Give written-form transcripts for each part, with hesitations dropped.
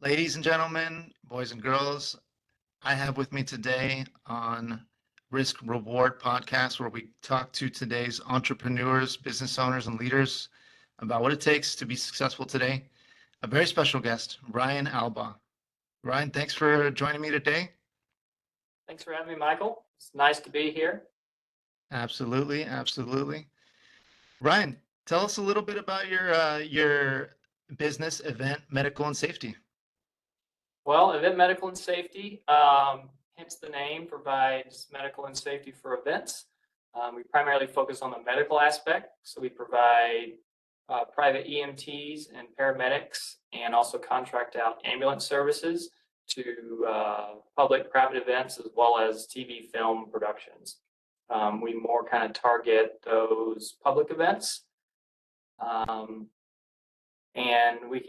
Ladies and gentlemen, boys and girls, I have with me today on Risk Reward podcast, where we talk to today's entrepreneurs, business owners, and leaders about what it takes to be successful today. A very special guest, Ryan Albaugh. Ryan, thanks for joining me today. Thanks for having me, Michael. It's nice to be here. Absolutely, absolutely. Ryan, tell us a little bit about your business, Event Medical and Safety. Well, Event Medical and Safety, hence the name, provides medical and safety for events. We primarily focus on the medical aspect, so we provide private EMTs and paramedics, and also contract out ambulance services to public private events as well as TV film productions. We more kind of target those public events. Um, and we're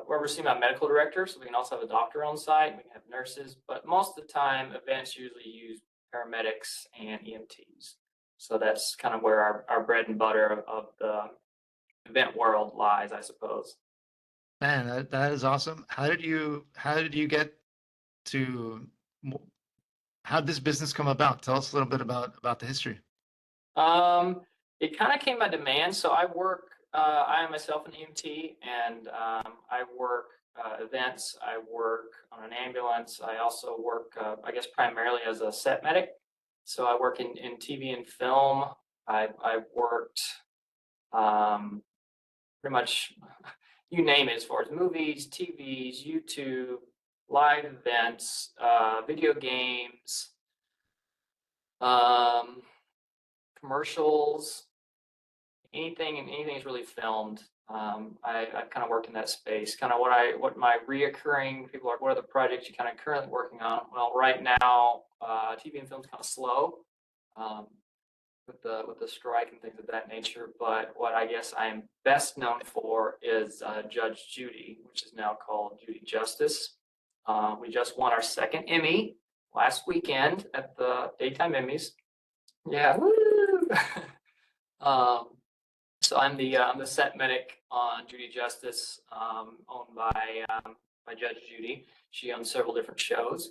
overseen by a medical director, so we can also have a doctor on site. We can have nurses, but most of the time, events usually use paramedics and EMTs. So that's kind of where our bread and butter of the event world lies, I suppose. Man, that is awesome. How did you get to how did this business come about? Tell us a little bit about the history. Um, it kind of came by demand. So I am myself an EMT, and I work events. I work on an ambulance. I also work, I guess, primarily as a set medic. So I work in TV and film. I've worked pretty much, you name it, as far as movies, TVs, YouTube, live events, video games, um, commercials, anything is really filmed. I've kind of worked in that space. Kind of what my reoccurring people are. What are the projects you're kind of currently working on? Well, right now, TV and film's kind of slow um, with the strike and things of that nature. But what I guess I am best known for is Judge Judy, which is now called Judy Justice. We just won our second Emmy last weekend at the daytime Emmys. Yeah. Woo! um, so I'm the set medic on Judy Justice, owned by Judge Judy. She owns several different shows,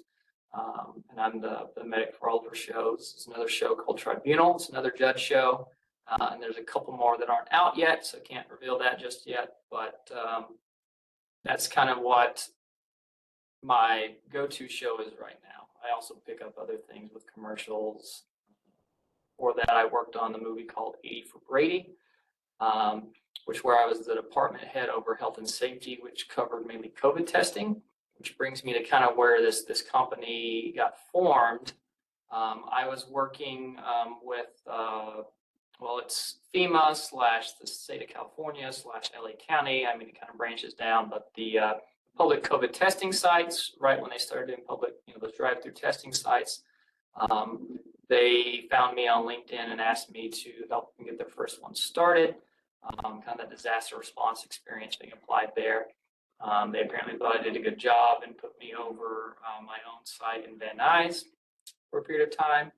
and I'm the medic for all of her shows. There's another show called Tribunal. It's another judge show, and there's a couple more that aren't out yet, so can't reveal that just yet. But that's kind of what my go-to show is right now. I also pick up other things with commercials. For that, I worked on the movie called 80 for Brady, where I was the department head over health and safety, which covered mainly COVID testing, which brings me to kind of where this company got formed. I was working with, it's FEMA slash the state of California slash LA County. I mean, it kind of branches down, but the public COVID testing sites, right when they started doing public, those drive-through testing sites, they found me on LinkedIn and asked me to help them get their first one started. Kind of that disaster response experience being applied there. They apparently thought I did a good job and put me over my own site in Van Nuys for a period of time.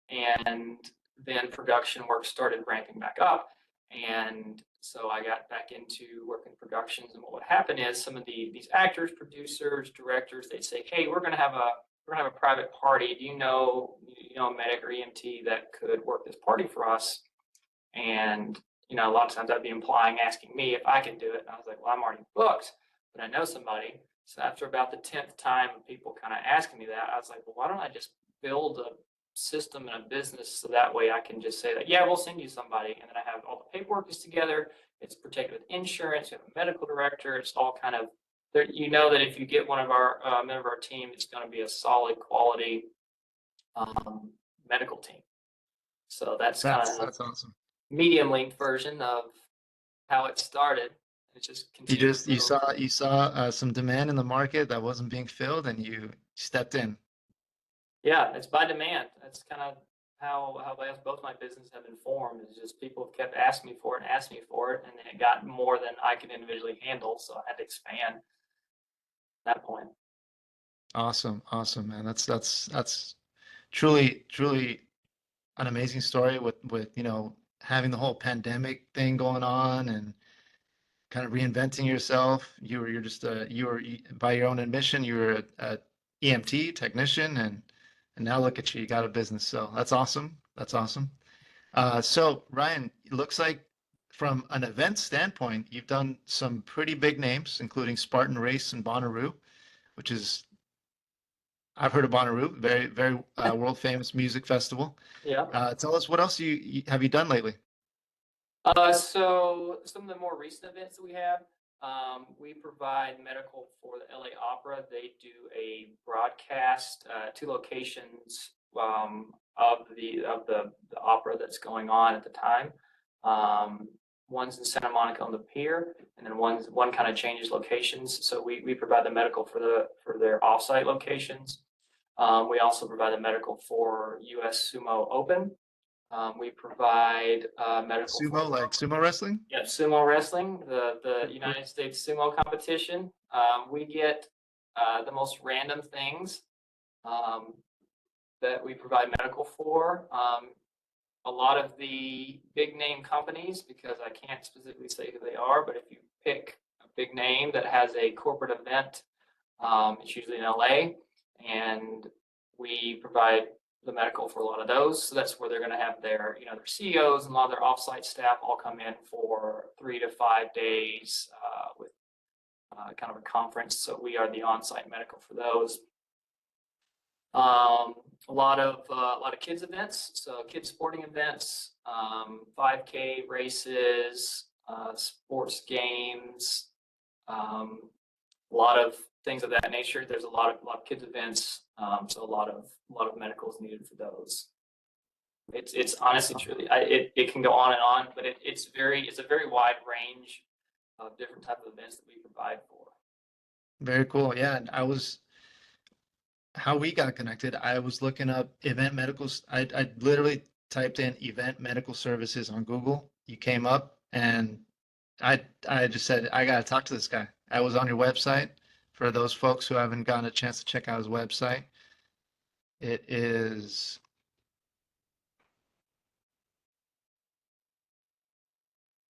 And then production work started ramping back up. And so I got back into working productions. And what would happen is some of these actors, producers, directors, they'd say, "Hey, we're gonna have a private party. Do you know a medic or EMT that could work this party for us?" And a lot of times I'd be asking me if I can do it. And I was like, "Well, I'm already booked, but I know somebody." So after about the 10th time of people kind of asking me that, I was like, "Well, why don't I just build a system and a business so that way I can just say that, yeah, we'll send you somebody." And then I have all the paperwork is together. It's protected with insurance. We have a medical director. It's all kind of there. That if you get one of our member of our team, it's going to be a solid quality medical team. So that's kind of That's awesome. medium length version of how it started. It just You continued to just grow. you saw some demand in the market that wasn't being filled, and you stepped in. Yeah, it's by demand. That's kind of how both my businesses have been formed. Is just people have kept asking me for it and asking me for it, and then it got more than I could individually handle, so I had to expand at that point. Awesome, awesome, man. That's truly an amazing story with having the whole pandemic thing going on, and kind of reinventing yourself. You're just by your own admission, you were a EMT technician, and now look at you, you got a business. So that's awesome. That's awesome. So Ryan, it looks like from an event standpoint, you've done some pretty big names, including Spartan Race and Bonnaroo, which is I've heard of Bonnaroo, very world famous music festival. Yeah. Tell us what else have you done lately? So some of the more recent events that we have, we provide medical for the LA Opera. They do a broadcast, 2 locations of the opera that's going on at the time. One's in Santa Monica on the pier, and then one kind of changes locations. So we provide the medical for their offsite locations. We also provide the medical for US Sumo Open. We provide medical Sumo, for like sumo wrestling? sumo wrestling, the United States sumo competition. We get the most random things um, that we provide medical for. A lot of the big name companies, because I can't specifically say who they are, but if you pick a big name that has a corporate event, it's usually in LA, and we provide the medical for a lot of those. So that's where they're going to have their CEOs and a lot of their offsite staff all come in for 3 to 5 days with kind of a conference. So we are the on-site medical for those. A lot of kids events, so kids sporting events, 5K races, sports games, a lot of things of that nature. There's a lot of kids events, so a lot of medical is needed for those. It's honestly truly it can go on and on, but it's a very wide range of different type of events that we provide for. Very cool. Yeah, and how we got connected, I was looking up event medicals. I literally typed in event medical services on Google. You came up, and I just said, I gotta talk to this guy. I was on your website. For those folks who haven't gotten a chance to check out his website, it is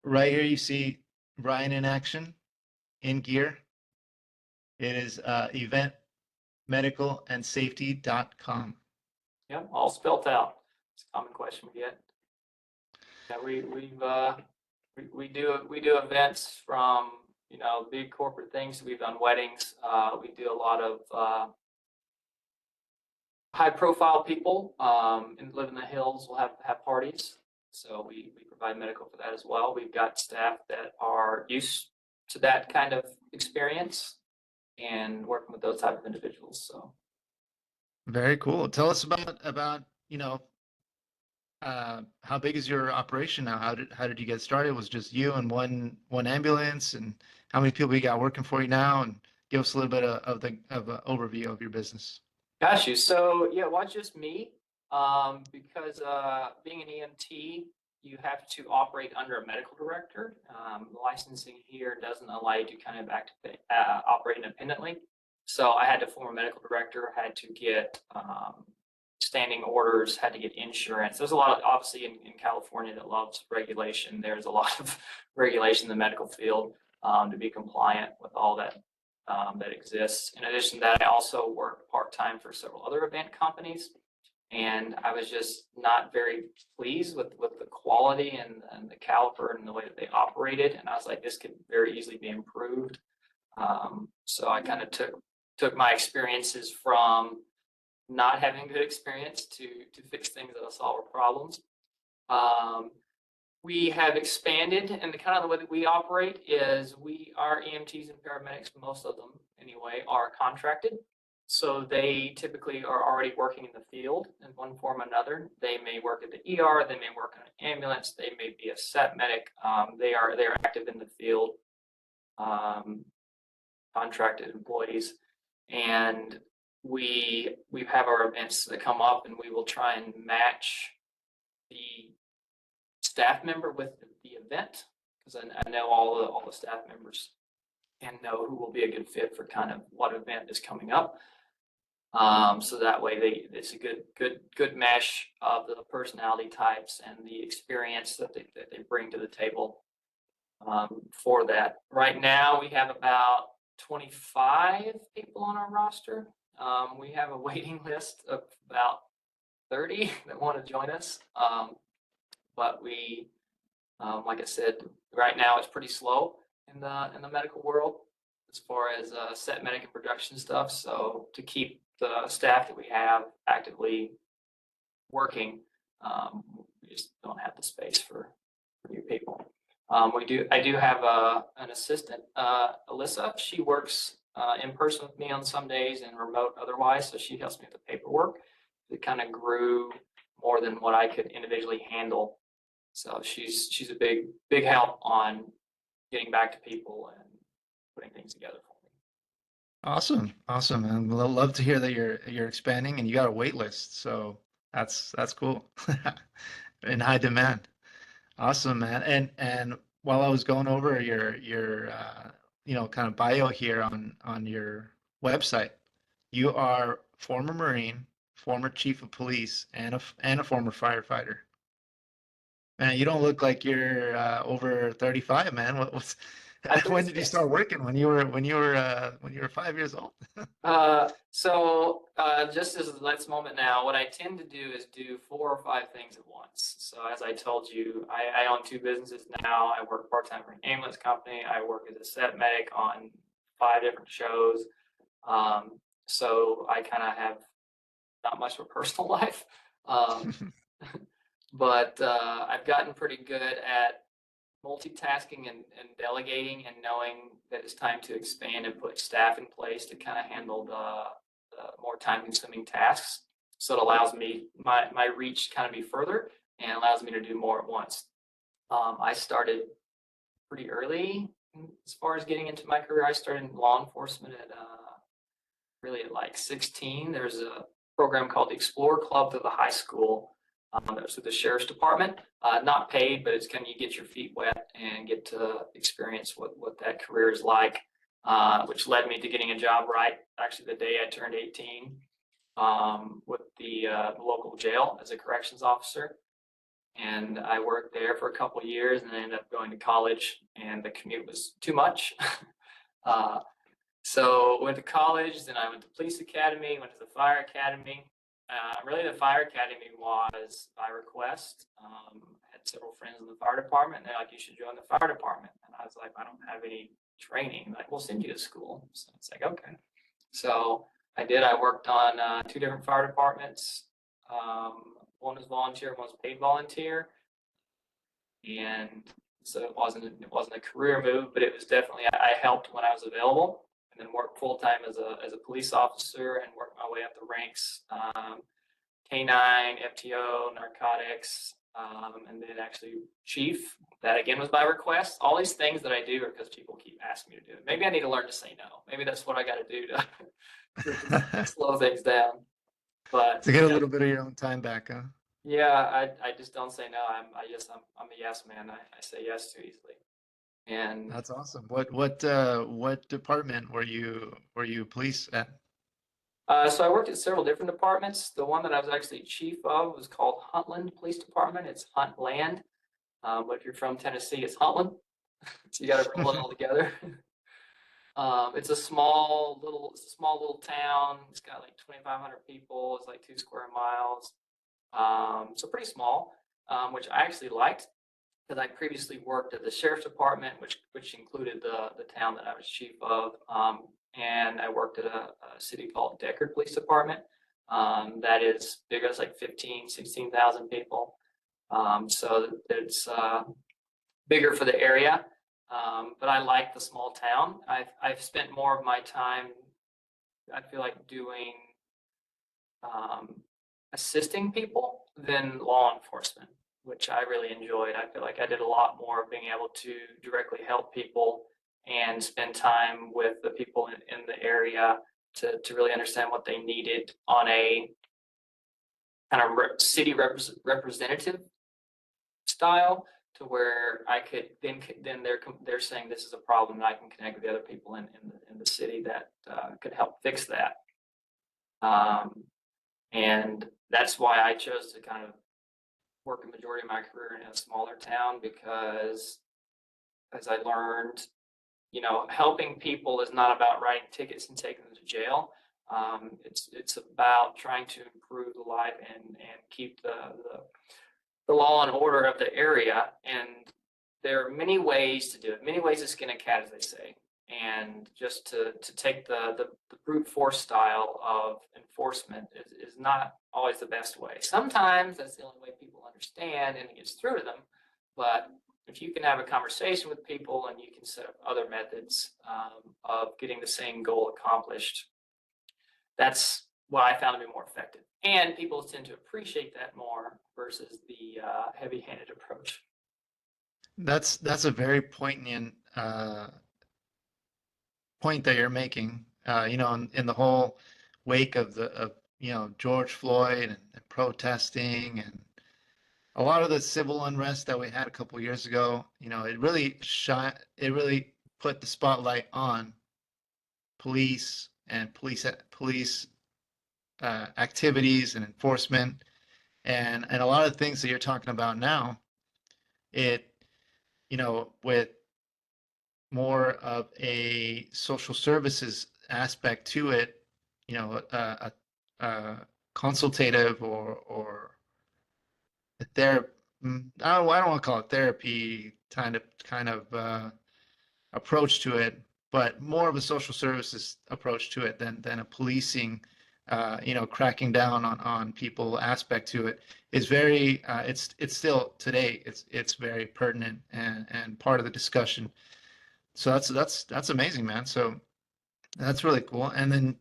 right here. You see Ryan in action, in gear. It is eventmedicalandsafety.com. Yeah, all spelt out. It's a common question we get. Yeah, we do events from big corporate things. We've done weddings. We do a lot of high profile people and live in the hills will have parties. So we provide medical for that as well. We've got staff that are used to that kind of experience and working with those type of individuals. So Very cool. Tell us about how big is your operation now? How did you get started? Was it just you and one ambulance, and how many people you got working for you now? And give us a little bit of an overview of your business. got you. So yeah, well, just me because being an EMT, you have to operate under a medical director. Licensing here doesn't allow you to kind of operate independently. So I had to form a medical director, had to get standing orders, had to get insurance. There's a lot of, obviously in California that loves regulation. There's a lot of regulation in the medical field to be compliant with all that that exists. In addition to that, I also work part-time for several other event companies. And I was just not very pleased with the quality and the caliber and the way that they operated. And I was like, this could very easily be improved. So I kind of took my experiences from not having a good experience to fix things that'll solve problems. We have expanded, and the kind of the way that we operate is our EMTs and paramedics, most of them anyway, are contracted. So they typically are already working in the field in one form or another. They may work at the ER, they may work on an ambulance, they may be a SET medic. They're active in the field, contracted employees, and we have our events that come up, and we will try and match the staff member with the event, because I know all the staff members and know who will be a good fit for kind of what event is coming up. So that way it's a good mesh of the personality types and the experience that they bring to the table. for that. Right now, we have about 25 people on our roster. We have a waiting list of about 30 that want to join us. But we, like I said, right now it's pretty slow in the medical world as far as set medic and production stuff. So to keep the staff that we have actively working, we just don't have the space for new people. I do have an assistant, Alyssa. She works in person with me on some days and remote otherwise. So she helps me with the paperwork. It kind of grew more than what I could individually handle. So she's a big help on getting back to people and putting things together for me. Awesome, awesome, man. We'll love to hear that you're expanding and you got a wait list. So that's cool. In high demand. Awesome, man. And while I was going over your kind of bio here on your website, you are former Marine, former chief of police, and a former firefighter. Man, you don't look like you're over 35, man. I When just did you start working? When you were 5 years old? Just as the next moment now, what I tend to do is do 4 or 5 things at once. So as I told you, I own 2 businesses now. I work part-time for an ambulance company. I work as a set medic on 5 different shows. So I kind of have not much of a personal life. Um, but I've gotten pretty good at multitasking and delegating and knowing that it's time to expand and put staff in place to kind of handle the more time consuming tasks. So it allows me my reach to kind of be further and allows me to do more at once. I started pretty early as far as getting into my career. I started in law enforcement at really at like 16. There's a program called the Explorer Club through the high school. That was through the sheriff's department, not paid, but it's kind of you get your feet wet and get to experience what that career is like, which led me to getting a job right actually the day I turned 18 with the local jail as a corrections officer. And I worked there for a couple of years and then ended up going to college, and the commute was too much. uh, so went to college, then I went to police academy, went to the fire academy. Really, the fire academy was by request. I had several friends in the fire department, and they're like, "You should join the fire department." And I was like, "I don't have any training." Like, "We'll send you to school." So it's like, okay. So I did. I worked on 2 different fire departments. One was volunteer, one was paid volunteer, and so it wasn't a career move, but it was definitely I helped when I was available, and then worked full time as a police officer and worked my way up the ranks. K9, FTO, narcotics, and then actually chief. That again was by request. All these things that I do are because people keep asking me to do it. Maybe I need to learn to say no. Maybe that's what I got to do to slow things down. But To get a yeah, little bit of your own time back, huh? yeah, I just don't say no. I'm a yes man. I say yes too easily. And That's awesome. What department were you police at? so I worked at several different departments. The one that I was actually chief of was called Huntland Police Department. It's Huntland. But if you're from Tennessee, it's Huntland. So you got to roll it all together. It's a small little town. It's got like 2,500 people. It's like 2 square miles. So pretty small, which I actually liked because I previously worked at the sheriff's department, which included the town that I was chief of. And I worked at a city called Deckard Police Department. That is bigger. It's like 15, 16,000 people. So it's bigger for the area. But I like the small town. I've spent more of my time, I feel like, doing assisting people than law enforcement, which I really enjoyed. I feel like I did a lot more of being able to directly help people and spend time with the people in the area to really understand what they needed on a kind of city representative style, to where I could then they're saying this is a problem and I can connect with the other people in the city that could help fix that. And that's why I chose to kind of work a majority of my career in a smaller town, because as I learned, helping people is not about writing tickets and taking them to jail. It's about trying to improve the life and keep the law and order of the area. And there are many ways to do it, many ways to skin a cat, as they say. And just to take the brute force style of enforcement is not always the best way. Sometimes that's the only way people understand and it gets through to them. But if you can have a conversation with people and you can set up other methods of getting the same goal accomplished, that's what I found to be more effective. And people tend to appreciate that more versus the heavy-handed approach. That's a very poignant point that you're making. In the whole wake of George Floyd and protesting and a lot of the civil unrest that we had a couple years ago, it really put the spotlight on police activities and enforcement, and a lot of the things that you're talking about now. It with more of a social services aspect to it, a consultative or a therapy. I don't want to call it therapy kind of approach to it, but more of a social services approach to it than a policing, cracking down on people aspect to it is very. It's still today. It's very pertinent and part of the discussion. So that's amazing, man. So that's really cool. And then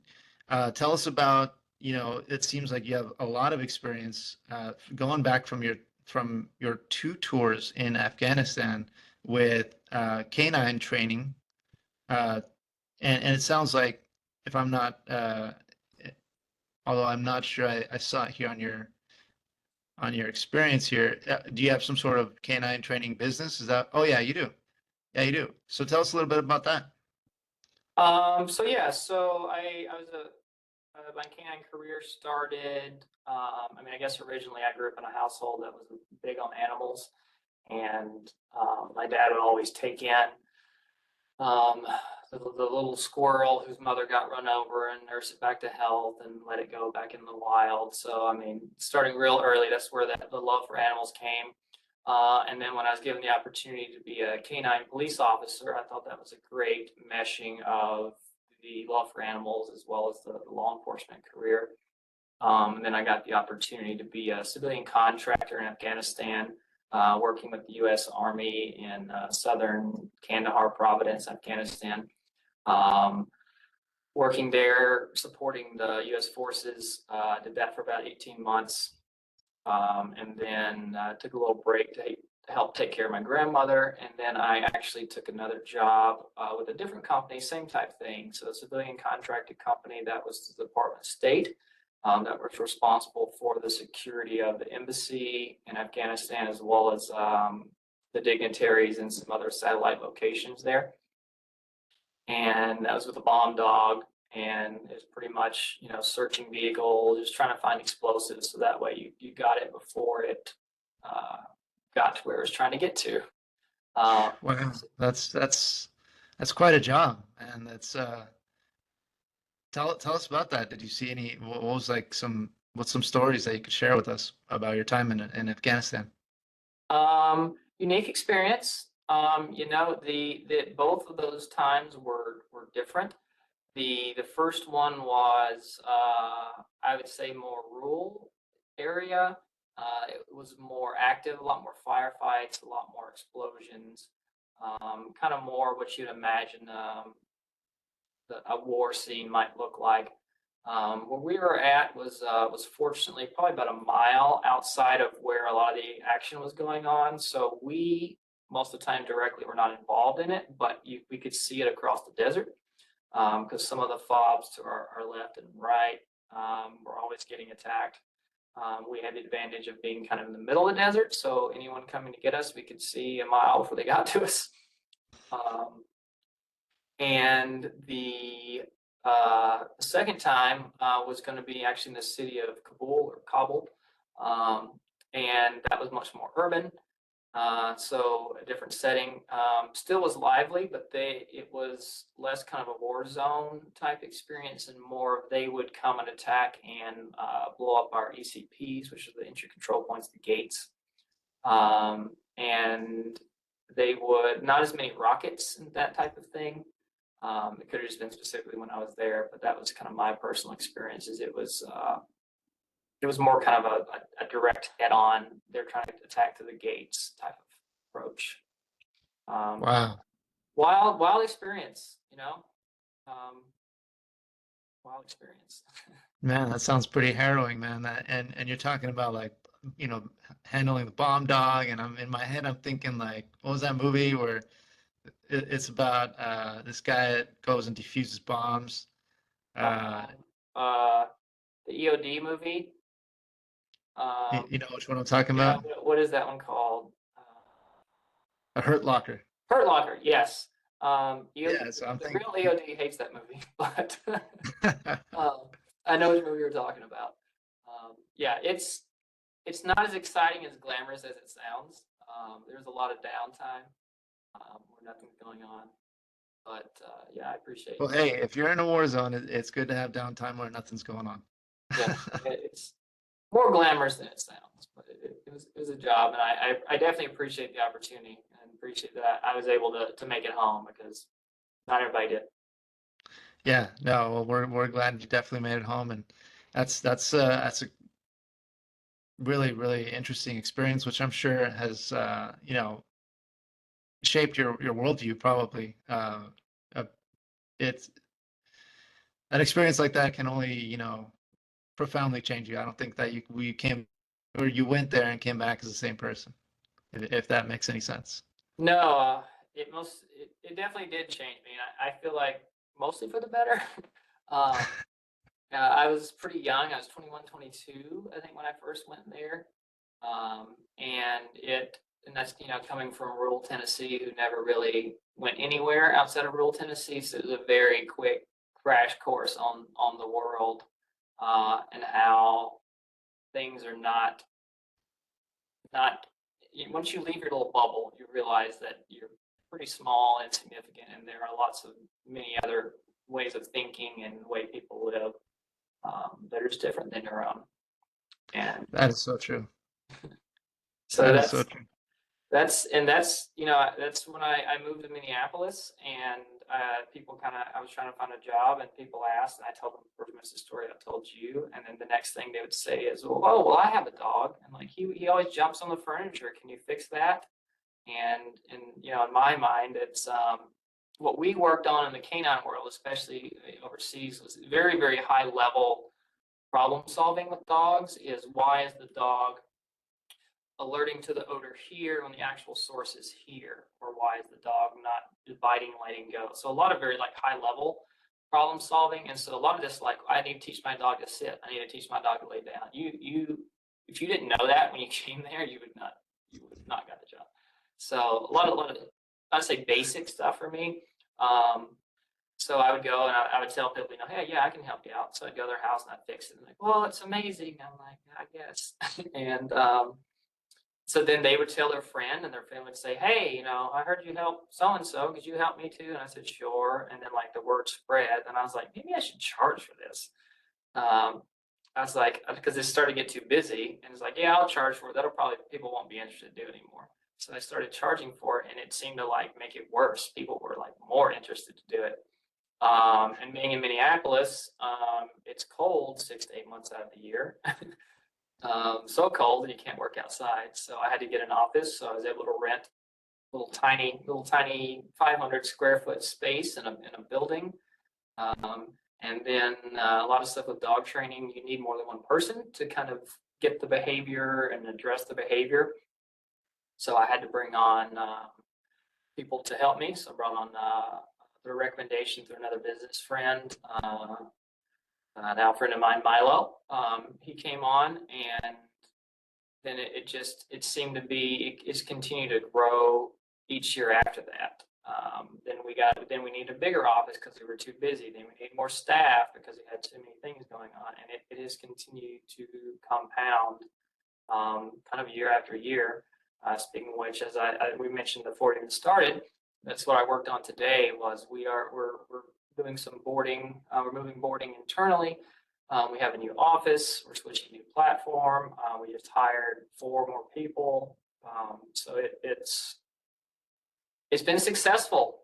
tell us about, it seems like you have a lot of experience going back from your two tours in Afghanistan with canine training. Uh, and it sounds like, if I'm not, although I'm not sure I saw it here on your experience here, do you have some sort of canine training business? Is that, oh yeah, you do. Yeah, you do. So tell us a little bit about that. So I was my canine career started. I guess originally I grew up in a household that was big on animals, and my dad would always take in um, the little squirrel whose mother got run over and nurse it back to health and let it go back in the wild. So, starting real early, that's where the love for animals came. And then when I was given the opportunity to be a canine police officer, I thought that was a great meshing of the love for animals as well as the law enforcement career. And then I got the opportunity to be a civilian contractor in Afghanistan, working with the U.S. Army in southern Kandahar province, Afghanistan. Working there, supporting the U.S. forces, did that for about 18 months. And then took a little break to help take care of my grandmother. And then I actually took another job with a different company, same type thing. So a civilian contracted company that was the Department of State, that was responsible for the security of the embassy in Afghanistan, as well as the dignitaries and some other satellite locations there. And that was with a bomb dog. And it's pretty much, searching vehicles, just trying to find explosives so that way you got it before it got to where it was trying to get to. Wow, that's quite a job, and that's tell us about that. Did you see what was like what's some stories that you could share with us about your time in Afghanistan? Unique experience. The both of those times were different. The first one was I would say more rural area. It was more active, a lot more firefights, a lot more explosions, kind of more what you'd imagine a war scene might look like. Where we were at was fortunately probably about a mile outside of where a lot of the action was going on. So we most of the time directly were not involved in it, but we could see it across the desert because some of the fobs to our left and right were always getting attacked. We had the advantage of being kind of in the middle of the desert, so anyone coming to get us, we could see a mile before they got to us. And the second time was going to be actually in the city of Kabul or Kabul, and that was much more urban. So a different setting, still was lively, but it was less kind of a war zone type experience and more of they would come and attack and blow up our ECPs, which are the entry control points, the gates. And they would, not as many rockets and that type of thing. It could have just been specifically when I was there, but that was kind of my personal experience. Is it was more kind of a direct head-on. They're trying to attack to the gates type of approach. Um, Wow. wild experience, wild experience. Man, that sounds pretty harrowing, man. That and you're talking about like, handling the bomb dog, and I'm in my head, I'm thinking like, what was that movie where it's about this guy that goes and defuses bombs? Uh, Um, uh, the EOD movie. you know which one I'm talking Yeah, about? what is that one called? A Hurt Locker. Hurt Locker, yes. EOD, Yeah, so I'm the thinking. real EOD hates that movie, but um, I know which movie you're talking about. Yeah, it's not as exciting as glamorous as it sounds. There's a lot of downtime where nothing's going on. But yeah, I appreciate. Well, hey, if you're in a war zone, it's good to have downtime where nothing's going on. Yeah, it's more glamorous than it sounds, but it was a job, and I definitely appreciate the opportunity and appreciate that I was able to make it home because not everybody did. Yeah, no, well, we're glad you definitely made it home, and that's a really interesting experience, which I'm sure has shaped your worldview probably. Uh, it's an experience like that can only profoundly change you. I don't think that we came or you went there and came back as the same person, if that makes any sense. No, it definitely did change me, and I feel like mostly for the better. um, I was pretty young. I was 21, 22, I think, when I first went there. And that's, coming from rural Tennessee, who never really went anywhere outside of rural Tennessee. So it was a very quick crash course on the world, and how things are not, once you leave your little bubble, you realize that you're pretty small and insignificant, and there are lots of many other ways of thinking and the way people live, that are just different than your own. And That is so true. so That is so that's true. that's when I moved to Minneapolis, and people I was trying to find a job, and people asked, and I told them pretty much the story I told you, and then the next thing they would say is, well, I have a dog, and like he always jumps on the furniture. Can you fix that? And in my mind, it's what we worked on in the canine world, especially overseas, was very high level problem solving with dogs. Is why is the dog alerting to the odor here when the actual source is here, or why is the dog not biting, letting go? So a lot of very like high level problem solving, and so a lot of this like I need to teach my dog to sit, I need to teach my dog to lay down. You if you didn't know that when you came there, you would not got the job. So a lot of I'd say basic stuff for me. So I would go and I would tell people, hey, yeah, I can help you out. So I'd go to their house and I'd fix it. And like, well, it's amazing. I'm like, I guess. And so then they would tell their friend, and their friend would say, hey, I heard you help so-and-so. Could you help me too? And I said, sure. And then like the word spread, and I was like, maybe I should charge for this. I was like, because it started to get too busy, and it's like, yeah, I'll charge for it. People won't be interested to do it anymore. So I started charging for it, and it seemed to like make it worse. People were like more interested to do it. And being in Minneapolis, it's cold 6 to 8 months out of the year. So cold that you can't work outside. So I had to get an office. So I was able to rent little tiny 500 square foot space in a building. And then a lot of stuff with dog training, you need more than one person to kind of get the behavior and address the behavior. So I had to bring on people to help me. So I brought on the recommendation through another business friend, now a friend of mine, Milo. He came on, and then it seemed to be it's continued to grow each year after that. Then we needed a bigger office because we were too busy. Then we need more staff because we had too many things going on, and it has continued to compound, kind of year after year. Speaking of which, as we mentioned before it even started, that's what I worked on today. We're doing some boarding. We're moving boarding internally. We have a new office. We're switching to a new platform. We just hired 4 more people. So it's been successful,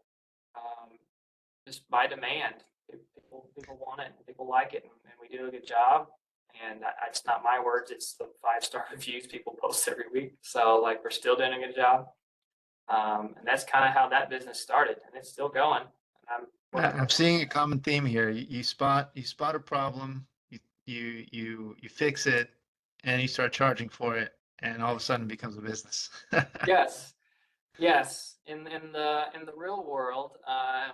just by demand. People want it, people like it, and we do a good job. And it's not my words; it's the 5-star reviews people post every week. So like we're still doing a good job, and that's kind of how that business started, and it's still going. And I'm seeing a common theme here. You spot a problem, you fix it, and you start charging for it, and all of a sudden it becomes a business. Yes, yes. In the real world,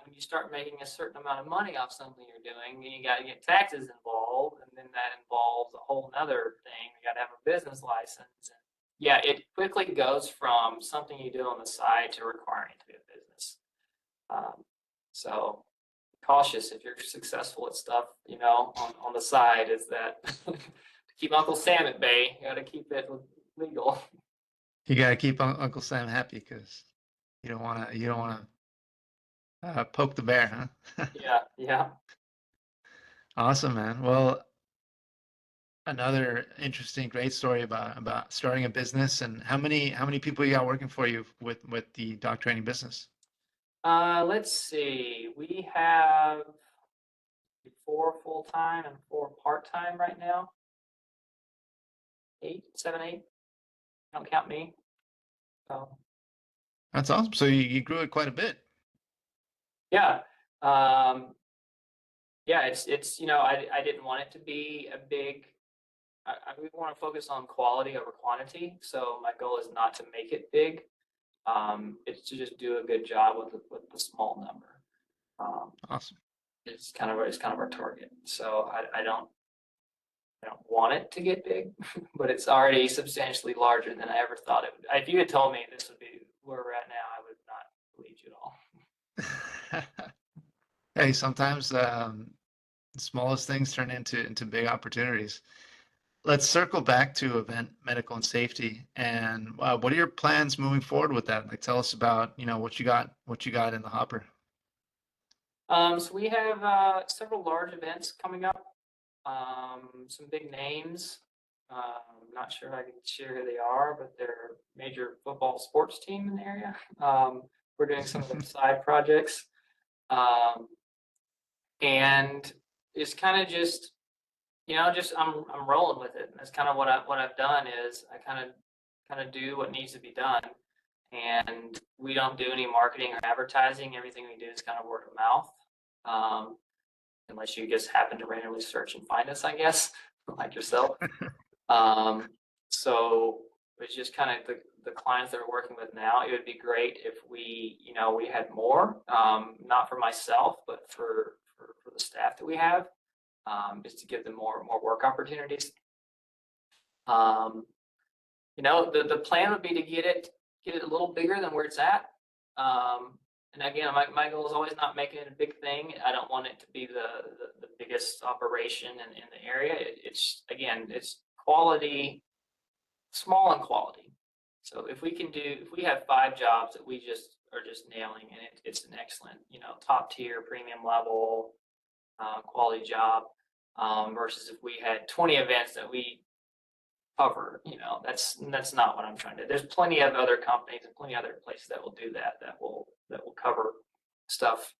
when you start making a certain amount of money off something you're doing, you got to get taxes involved, and then that involves a whole nother thing. You got to have a business license. And yeah, it quickly goes from something you do on the side to requiring it to be a business. So cautious if you're successful at stuff, on the side, is that to keep Uncle Sam at bay, you got to keep it legal. You got to keep Uncle Sam happy because you don't want to poke the bear, huh? Yeah, yeah. Awesome, man. Well, another interesting, great story about starting a business. And how many people you got working for you with the dog training business? Let's see. We have 4 full-time and 4 part-time right now. 8, 7, 8. Don't count me. So That's awesome. So you grew it quite a bit. yeah. Um, yeah, I didn't want it to be a big. We want to focus on quality over quantity. So my goal is not to make it big. It's to just do a good job with the small number. Awesome. It's kind of our target. So I don't want it to get big, but it's already substantially larger than I ever thought it would. If you had told me this would be where we're at now, I would not believe you at all. Hey, sometimes the smallest things turn into big opportunities. Let's circle back to event medical and safety. And what are your plans moving forward with that? Like, tell us about what you got in the hopper. So we have several large events coming up. Some big names. Not sure I can share who they are, but they're a major football sports team in the area. We're doing some of their side projects. Um, and it's kind of just I'm rolling with it. And that's kind of what I've done is I kind of do what needs to be done, and we don't do any marketing or advertising. Everything we do is kind of word of mouth, unless you just happen to randomly search and find us, I guess, like yourself. So it's just kind of the clients that we're working with now. It would be great if we had more, not for myself, but for the staff that we have, just to give them more work opportunities. The plan would be to get it a little bigger than where it's at. And again, my goal is always not making it a big thing. I don't want it to be the biggest operation in the area. It's quality, small and quality. So if we have 5 jobs that we just are just nailing, and it's an excellent, top tier, premium level, quality job, versus if we had 20 events that we cover, that's not what I'm trying to do. There's plenty of other companies and plenty of other places that will do that will cover stuff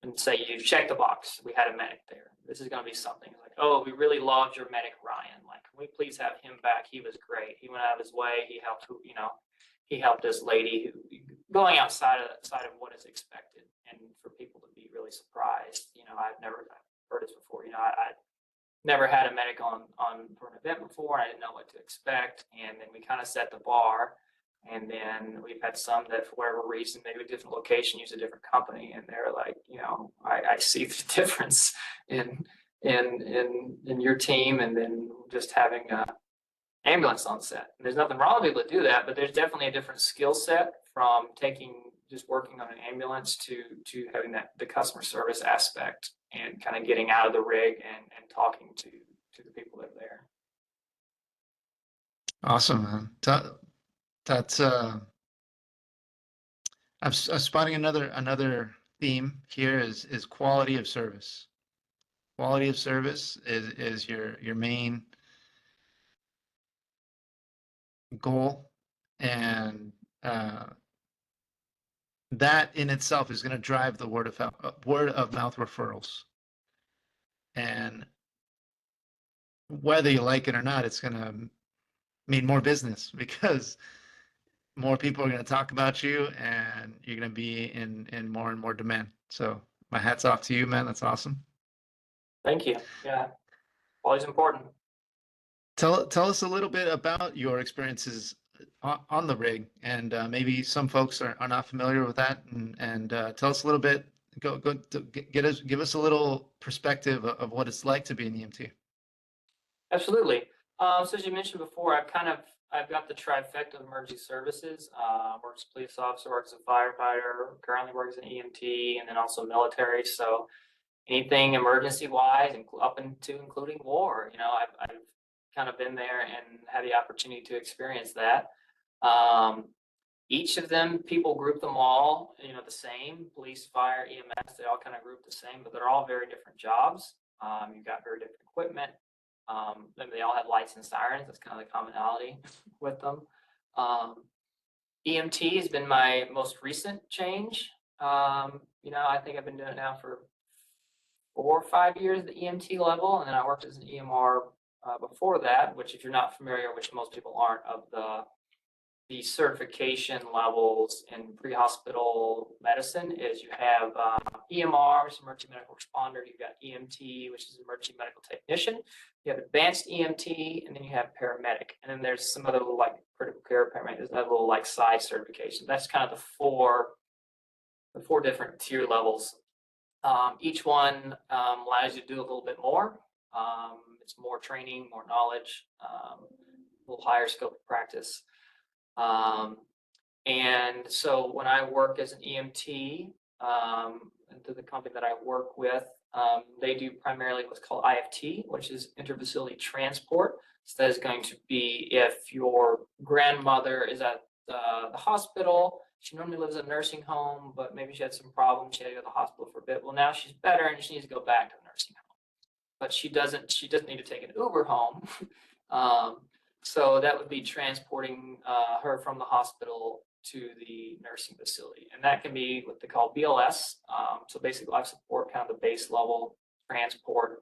and say, you check the box, we had a medic there. This is going to be something like, oh, we really loved your medic Ryan. Like, can we please have him back? He was great. He went out of his way. He helped this lady who going outside of what is expected, and for people to be really surprised. I've never heard this before. I never had a medic on for an event before. I didn't know what to expect, and then we kind of set the bar. And then we've had some that, for whatever reason, maybe a different location, use a different company, and they're like, I see the difference in your team, and then just having an ambulance on set. And there's nothing wrong with people that do that, but there's definitely a different skill set from just working on an ambulance to having the customer service aspect and kind of getting out of the rig and talking to the people that are there. Awesome, man. That's I'm spotting another theme here is quality of service. Quality of service is your main goal, and uh, that in itself is going to drive the word of mouth referrals. And whether you like it or not, it's going to mean more business because more people are going to talk about you, and you're going to be in more and more demand. So my hat's off to you, man. That's awesome. Thank you. Yeah, always important. Tell us a little bit about your experiences on the rig, and maybe some folks are not familiar with that, and tell us a little bit. Give us a little perspective of what it's like to be an EMT. Absolutely. So as you mentioned before, I've got the trifecta of emergency services. Works as a police officer, works as a firefighter, currently works as an EMT, and then also military. So anything emergency wise, up into including war, I've kind of been there and had the opportunity to experience that. Each of them, people group them all, the same: police, fire, EMS. They all kind of group the same, but they're all very different jobs. You've got very different equipment. They all have lights and sirens. That's kind of the commonality with them. EMT has been my most recent change. I think I've been doing it now for 4 or 5 years at the EMT level, and then I worked as an EMR before that, which, if you're not familiar, which most people aren't, of the certification levels in pre-hospital medicine, is you have EMR, which is emergency medical responder. You've got EMT, which is emergency medical technician. You have advanced EMT, and then you have paramedic. And then there's some other little, like, critical care paramedic. There's another little, like, side certification. That's kind of the four different tier levels. Each one allows you to do a little bit more. It's more training, more knowledge, a little higher scope of practice. And so when I work as an EMT, to the company that I work with, they do primarily what's called IFT, which is interfacility transport. So that is going to be if your grandmother is at the hospital. She normally lives in a nursing home, but maybe she had some problems. She had to go to the hospital for a bit. Well, now she's better and she needs to go back to the nursing home, but she doesn't need to take an Uber home. So that would be transporting her from the hospital to the nursing facility. And that can be what they call BLS. So basic life support, kind of the base level transport,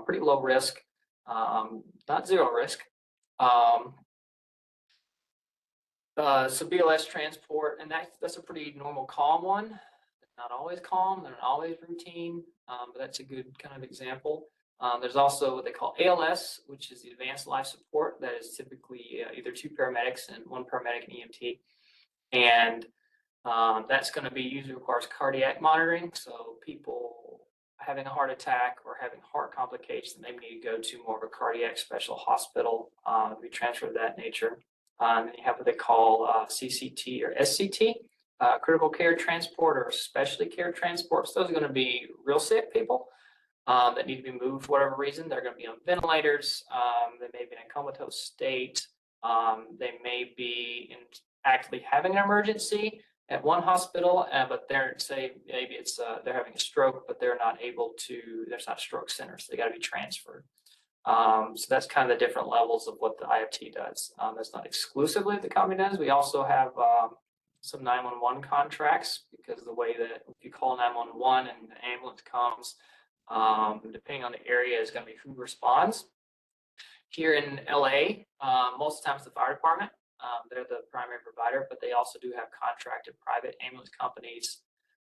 pretty low risk, not zero risk. So BLS transport, and that's a pretty normal calm one. Not always calm, they're not always routine, but that's a good kind of example. There's also what they call ALS, which is the advanced life support. That is typically either two paramedics and one paramedic and EMT. And that's going to be usually requires cardiac monitoring. So people having a heart attack or having heart complications, they need to go to more of a cardiac special hospital to be transferred of that nature. And you have what they call CCT or SCT, critical care transport or specialty care transport. So those are going to be real sick people that need to be moved for whatever reason. They're going to be on ventilators. They may be in a comatose state. They may be actively having an emergency at one hospital, but they're having a stroke, but they're not able to. There's not stroke centers. So they got to be transferred. So that's kind of the different levels of what the IFT does. That's not exclusively what the company does. We also have some 911 contracts, because the way that if you call 911 and the ambulance comes, depending on the area, is going to be who responds. Here in LA, most of the time it's the fire department. They're the primary provider, but they also do have contracted private ambulance companies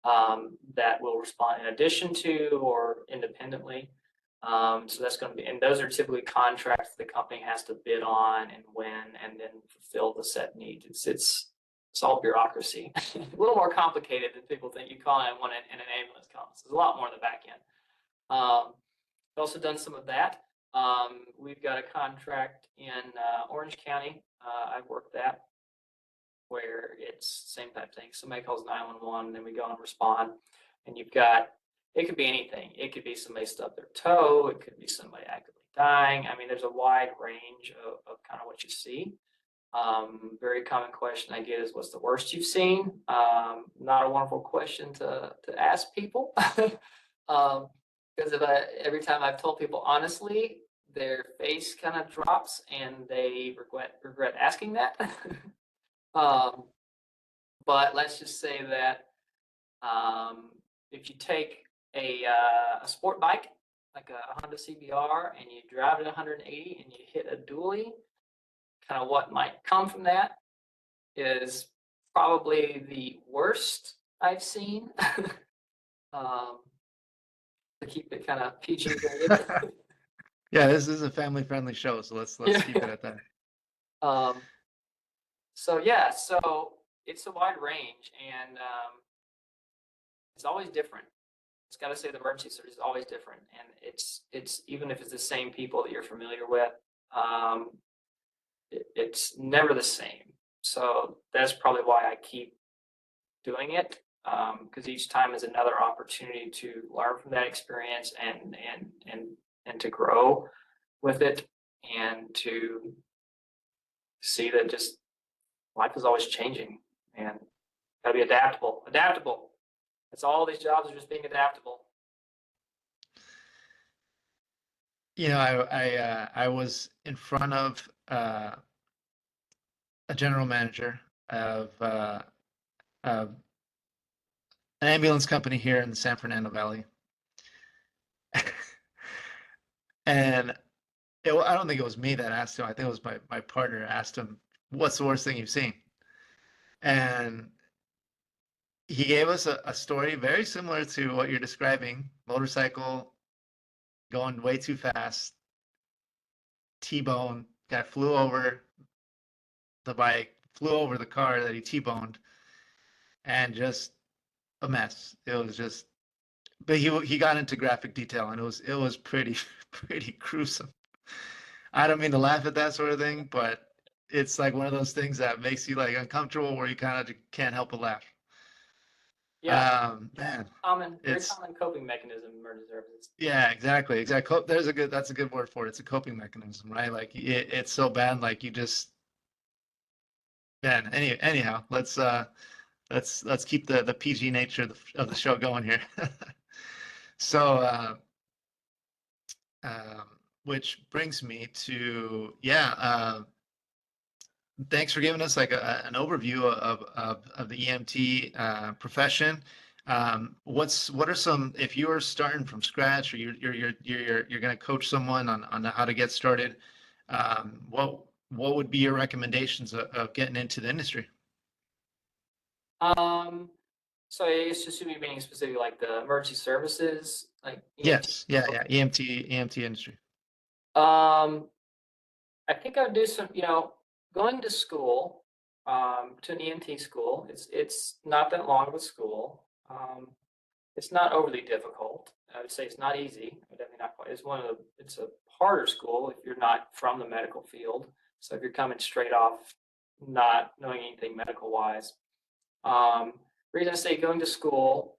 that will respond in addition to or independently. So that's going to be, and those are typically contracts the company has to bid on and win, and then fulfill the set needs. It's all bureaucracy. A little more complicated than people think. You call 911 and an ambulance comes. There's a lot more in the back end. I've also done some of that. We've got a contract in Orange County. I've worked that, where it's the same type of thing. Somebody calls 911, then we go and respond. And it could be anything. It could be somebody stubbed their toe. It could be somebody actively dying. I mean, there's a wide range of kind of what you see. Very common question I get is, what's the worst you've seen? Not a wonderful question to ask people. Because every time I've told people honestly, their face kind of drops and they regret asking that. um, but let's just say that if you take a sport bike, like a Honda CBR, and you drive it 180 and you hit a dually, kind of what might come from that is probably the worst I've seen. um, to keep it kind of PG rated. Yeah, this is a family-friendly show, so let's Yeah. keep it at that. Um, so yeah, so it's a wide range, and it's always different. It's got to say the emergency service is always different, and it's even if it's the same people that you're familiar with, um, it's never the same. So that's probably why I keep doing it, because each time is another opportunity to learn from that experience and to grow with it, and to see that just life is always changing, and gotta be adaptable. Adaptable. That's all these jobs are, just being adaptable. You know, I was in front of a general manager of an ambulance company here in the San Fernando Valley, and I don't think it was me that asked him. I think it was my partner asked him, "What's the worst thing you've seen?" And he gave us a story very similar to what you're describing: motorcycle going way too fast, T-bone, guy flew over the bike, flew over the car that he T-boned, and just a mess. It was just, but he got into graphic detail, and it was pretty pretty gruesome. I don't mean to laugh at that sort of thing, but it's like one of those things that makes you like uncomfortable where you kind of can't help but laugh. Yeah, Man, very it's common coping mechanism in emergency services. yeah, exactly. That's a good word for it. It's a coping mechanism, right? Like it's so bad, like you just man. Anyhow, let's keep the PG nature of the show going here. So, um, which brings me to yeah. Thanks for giving us like an overview of the EMT profession. What are some, if you are starting from scratch, or you're going to coach someone on how to get started, what would be your recommendations of getting into the industry? Um, so it's just to be meaning specific, like the emergency services, like EMT. Yes, yeah, EMT industry. Um, I think I would do some, going to school, to an EMT school. It's not that long of a school. It's not overly difficult. I would say it's not easy. Definitely not quite. It's a harder school if you're not from the medical field. So if you're coming straight off, not knowing anything medical wise. Um, reason I say going to school,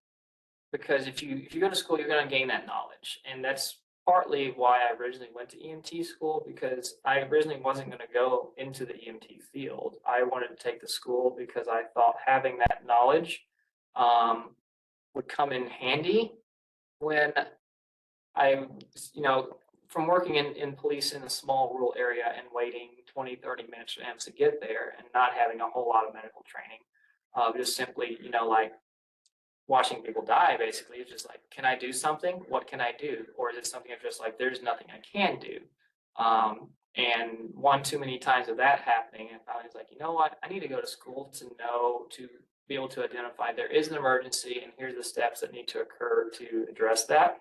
because if you go to school, you're going to gain that knowledge, and that's partly why I originally went to EMT school, because I originally wasn't going to go into the EMT field. I wanted to take the school because I thought having that knowledge um, would come in handy when I, from working in police in a small rural area and waiting 20, 30 minutes for amps to get there and not having a whole lot of medical training, just simply, like watching people die, basically. It's just like, can I do something? What can I do? Or is it something of just like, there's nothing I can do? And one too many times of that happening, and finally it's like, you know what? I need to go to school to be able to identify there is an emergency and here's the steps that need to occur to address that.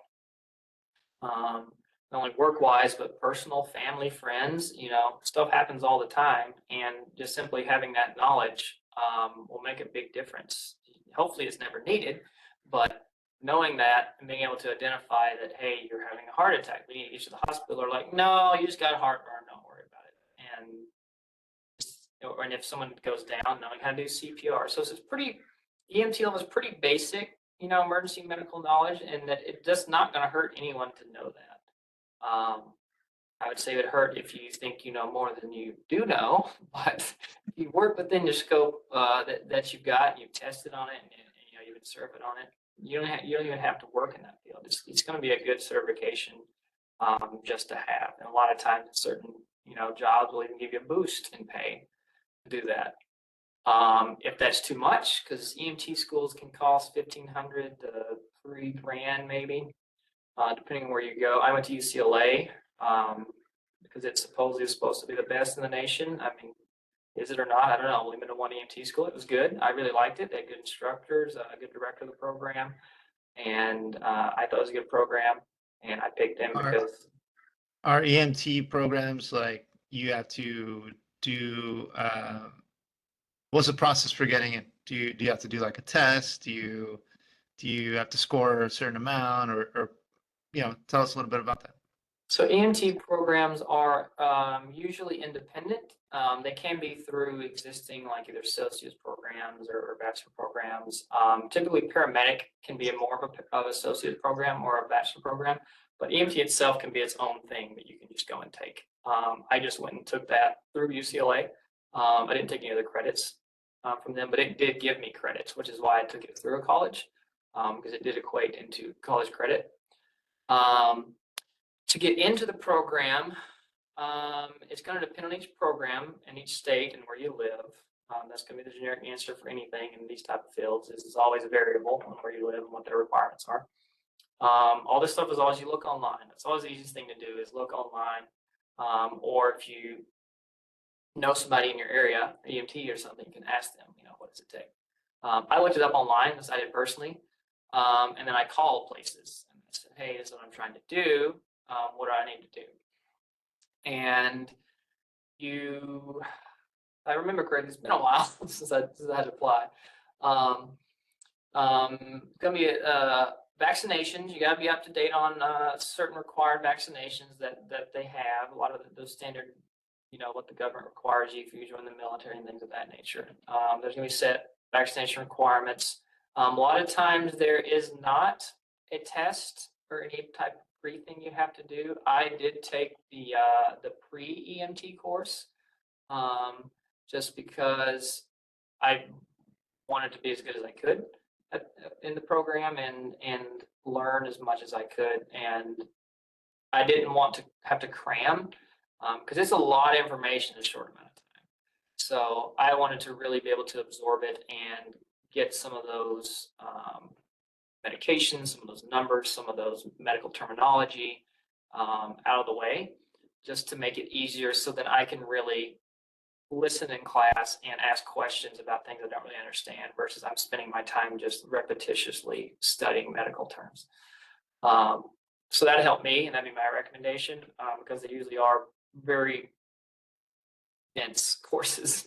Not only work-wise, but personal, family, friends, stuff happens all the time. And just simply having that knowledge will make a big difference. Hopefully it's never needed, but knowing that and being able to identify that, hey, you're having a heart attack, we need to get you to the hospital, or like, no, you just got heartburn, don't worry about it. And if someone goes down, knowing how to do CPR. So it's pretty, EMT level is pretty basic, emergency medical knowledge, and that it's just not going to hurt anyone to know that. Um, I would say it would hurt if you think you know more than you do know, but if you work within your scope that you've got, and you've tested on it, and you know you've been serving on it, you don't even have to work in that field. It's going to be a good certification just to have. And a lot of times, certain jobs will even give you a boost in pay to do that. If that's too much, because EMT schools can cost $1,500 to $3,000 maybe, depending on where you go. I went to UCLA because it's supposedly supposed to be the best in the nation. I mean, is it or not? I don't know. I've only been to one EMT school. It was good. I really liked it. They had good instructors, a good director of the program, and I thought it was a good program. And I picked them because Are EMT programs like you have to do? What's the process for getting it? Do you have to do like a test? Do you have to score a certain amount, or tell us a little bit about that? so EMT programs are usually independent. They can be through existing like either associate's programs or bachelor programs. Typically paramedic can be a more of associate program or a bachelor program, but EMT itself can be its own thing that you can just go and take. I just went and took that through UCLA. I didn't take any other credits from them, but it did give me credits, which is why I took it through a college, because it did equate into college credit. To get into the program, it's going to depend on each program and each state and where you live. That's going to be the generic answer for anything in these type of fields. This is always a variable on where you live and what their requirements are. All this stuff is always you look online. That's always the easiest thing to do is look online. Or if you know somebody in your area, EMT or something, you can ask them, what does it take? I looked it up online, as I did personally, and then I called places and I said, hey, this is what I'm trying to do. What do I need to do? And I remember correctly, it's been a while since I had to apply. Gonna be vaccinations. You gotta be up to date on certain required vaccinations that they have. A lot of those standard, what the government requires you if you join the military and things of that nature. There's gonna be set vaccination requirements. A lot of times there is not a test or any type of pre-thing you have to do. I did take the pre-EMT course just because I wanted to be as good as I could in the program and learn as much as I could. And I didn't want to have to cram because it's a lot of information in a short amount of time. So I wanted to really be able to absorb it and get some of those medications, some of those numbers, some of those medical terminology out of the way, just to make it easier so that I can really listen in class and ask questions about things I don't really understand versus I'm spending my time just repetitiously studying medical terms. So that helped me, and that'd be my recommendation because they usually are very dense courses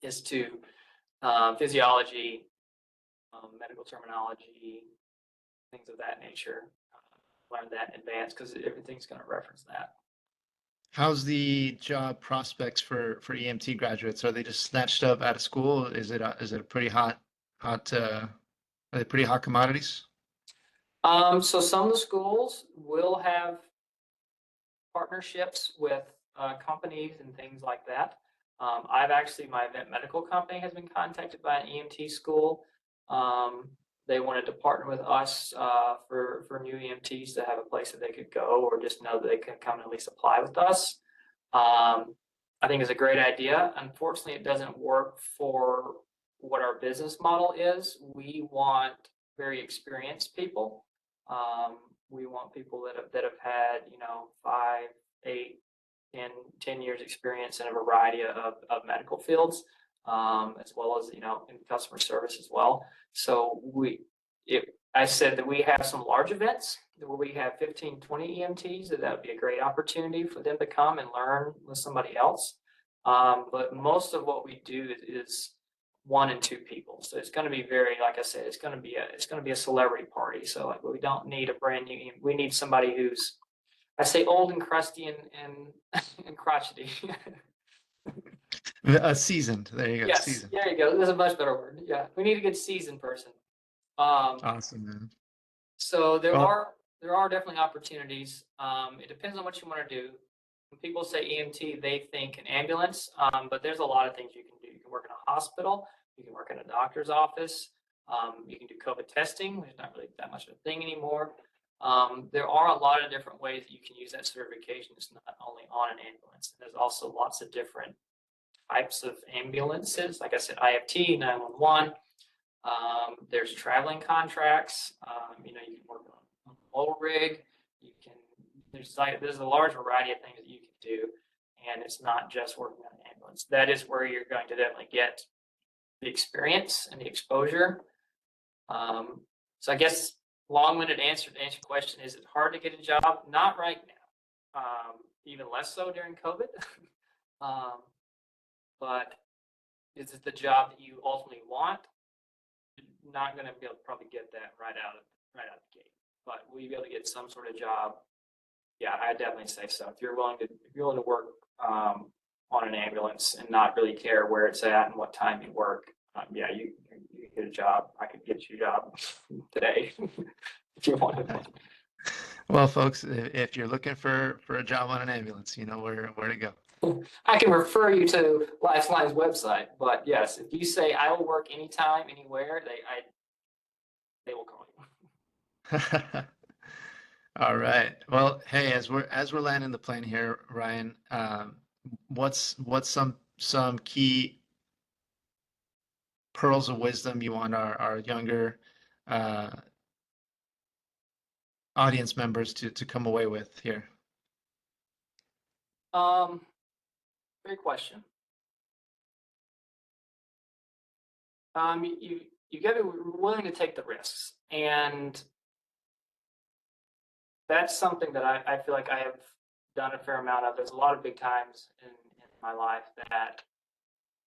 as to physiology, medical terminology, things of that nature. Learn that in advance because everything's going to reference that. How's the job prospects for EMT graduates? Are they just snatched up out of school? Is it a pretty hot are they pretty hot commodities? So some of the schools will have partnerships with companies and things like that. I've actually, my event medical company has been contacted by an EMT school. They wanted to partner with us for new EMTs to have a place that they could go or just know that they can come and at least apply with us. I think it's a great idea. Unfortunately, it doesn't work for what our business model is. We want very experienced people. We want people that have had, 5, 8, 10 years experience in a variety of medical fields, as well as, in customer service as well. So I said that we have some large events where we have 15, 20 EMTs, that would be a great opportunity for them to come and learn with somebody else. But most of what we do is 1 and 2 people. So it's going to be very, like I said, it's going to be a celebrity party. So like, we don't need a brand new, we need somebody who's, I say, old and crusty and crotchety. Seasoned. There you go. Yes, Seasoned. there you go. That's a much better word. Yeah, we need a good seasoned person. Awesome, man. So there Well, are there are definitely opportunities. It depends on what you want to do. When people say EMT, they think an ambulance, but there's a lot of things you can do. You can work in a hospital, you can work in a doctor's office, you can do COVID testing, which is not really that much of a thing anymore. There are a lot of different ways that you can use that certification. It's not only on an ambulance. There's also lots of different types of ambulances. Like I said, IFT, 911. There's traveling contracts. You know, you can work on a mobile rig. You can, there's a large variety of things that you can do. And it's not just working on an ambulance. That is where you're going to definitely get the experience and the exposure. So I guess long-winded answer to answer your question, is it hard to get a job? Not right now. Even less so during COVID. But is it the job that you ultimately want? Not going to be able to probably get that right out of the gate. But will you be able to get some sort of job? Yeah, I definitely say so. If you're willing to work on an ambulance and not really care where it's at and what time you work, yeah, you get a job. I could get you a job today if you wanted one. Well, folks, if you're looking for a job on an ambulance, you know where to go. I can refer you to LifeLine's website, but yes, if you say I will work anytime, anywhere, they will call you. All right. Well, hey, as we're landing the plane here, Ryan, what's some key pearls of wisdom you want our younger audience members to come away with here? Great question. You got to be willing to take the risks, and that's something that I feel like I have done a fair amount of. There's a lot of big times in my life that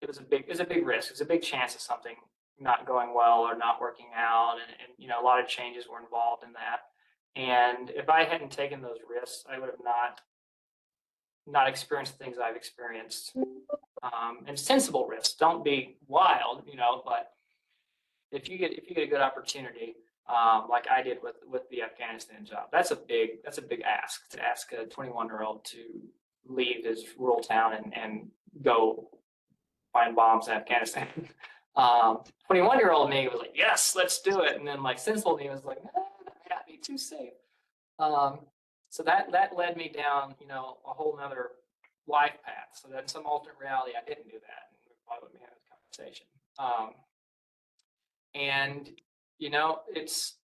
it was a big risk. It's a big chance of something not going well or not working out, and you know, a lot of changes were involved in that. And if I hadn't taken those risks, I would have not experienced the things I've experienced. And sensible risks. Don't be wild, you know, but if you get a good opportunity, like I did with the Afghanistan job, that's a big ask, to ask a 21-year-old to leave his rural town and go find bombs in Afghanistan. 21-year-old me was like, yes, let's do it. And then like sensible me was like, that may not be too safe. So that led me down, you know, a whole nother life path. So that in some alternate reality, I didn't do that. And we probably wouldn't be having this conversation. And, you know, it's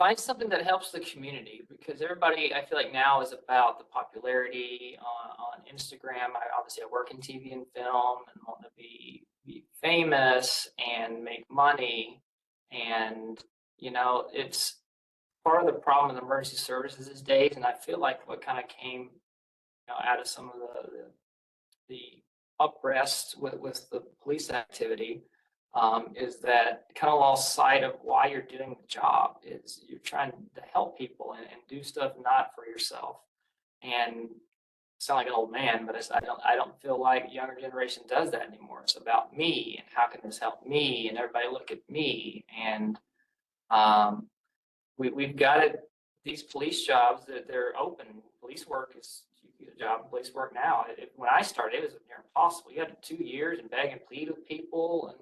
find something that helps the community, because everybody, I feel like now, is about the popularity on Instagram. Obviously I work in TV and film and want to be famous and make money. And, you know, it's part of the problem in emergency services these days. And I feel like what kind of came, you know, out of some of the uprest with the police activity, is that kind of lost sight of why you're doing the job. Is you're trying to help people and do stuff not for yourself. And sound like an old man, but I don't feel like younger generation does that anymore. It's about me and how can this help me, and everybody look at me. And we've got it. These police jobs that they're open. Police work is, you get a job in police work now. When I started, it was near impossible. You had 2 years and beg and plead with people,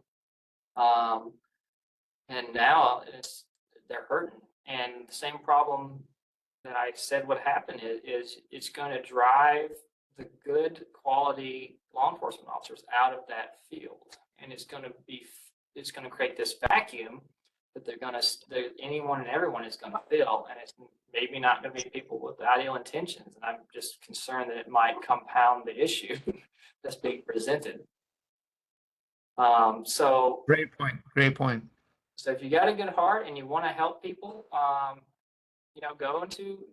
and now they're hurting. And the same problem that I said would happen is it's going to drive the good quality law enforcement officers out of that field, and it's going to create this vacuum that anyone and everyone is going to fill, and it's maybe not going to be people with ideal intentions. And I'm just concerned that it might compound the issue that's being presented. So Great point. So if you got a good heart and you want to help people, you know, go into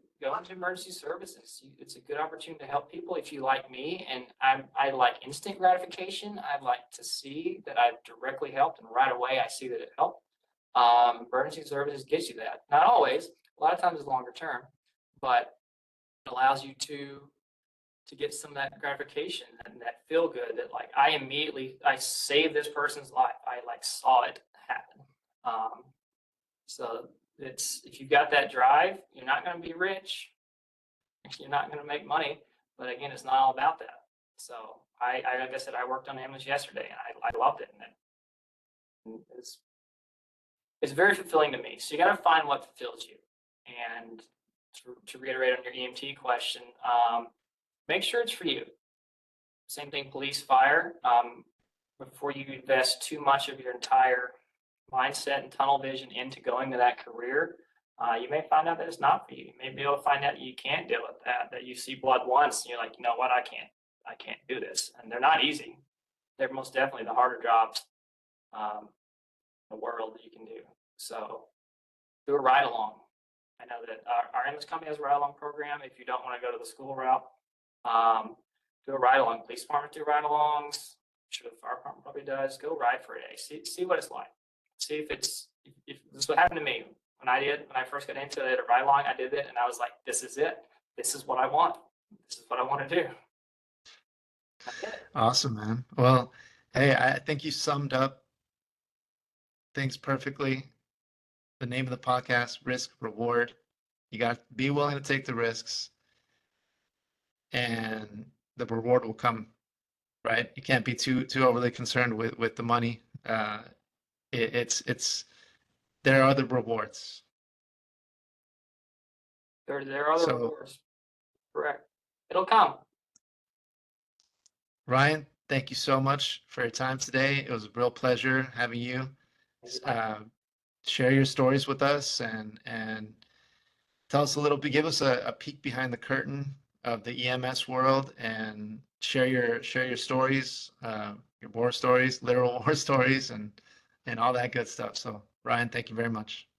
emergency services. It's a good opportunity to help people. If you like me, and I like instant gratification, I like to see that I've directly helped, and right away I see that it helped. Emergency services gets you that. Not always. A lot of times it's longer term, but it allows you to get some of that gratification and that feel good, that like I saved this person's life. I like saw it happen. So if you've got that drive, you're not going to be rich. You're not going to make money. But again, it's not all about that. So like I said, I worked on ambulance yesterday, and I loved it. And it's very fulfilling to me. So you got to find what fulfills you. And to reiterate on your EMT question, make sure it's for you. Same thing, police, fire. Before you invest too much of your entire mindset and tunnel vision into going to that career, you may find out that it's not for you. You may be able to find out you can't deal with that you see blood once, and you're like, you know what, I can't do this. And they're not easy. They're most definitely the harder jobs in the world that you can do. So do a ride along. I know that our ambulance company has a ride along program. If you don't want to go to the school route, do a ride along. Police department do ride alongs. I'm sure the fire department probably does. Go ride for a day. See what it's like. See if this is what happened to me when I first got into it, a ride along. I did it, and I was like, this is it. This is what I want. This is what I want to do. Awesome, man. Well, hey, I think you summed up things perfectly. The name of the podcast, Risk Reward. You got to be willing to take the risks, and the reward will come, right? You can't be too overly concerned with the money. It's there are the rewards. There are other So, rewards. Correct. It'll come. Ryan, thank you so much for your time today. It was a real pleasure having you share your stories with us and tell us a little bit, give us a peek behind the curtain of the EMS world and share your stories, your war stories, literal war stories, and all that good stuff. So, Ryan, thank you very much.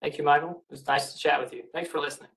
Thank you, Michael. It was nice to chat with you. Thanks for listening.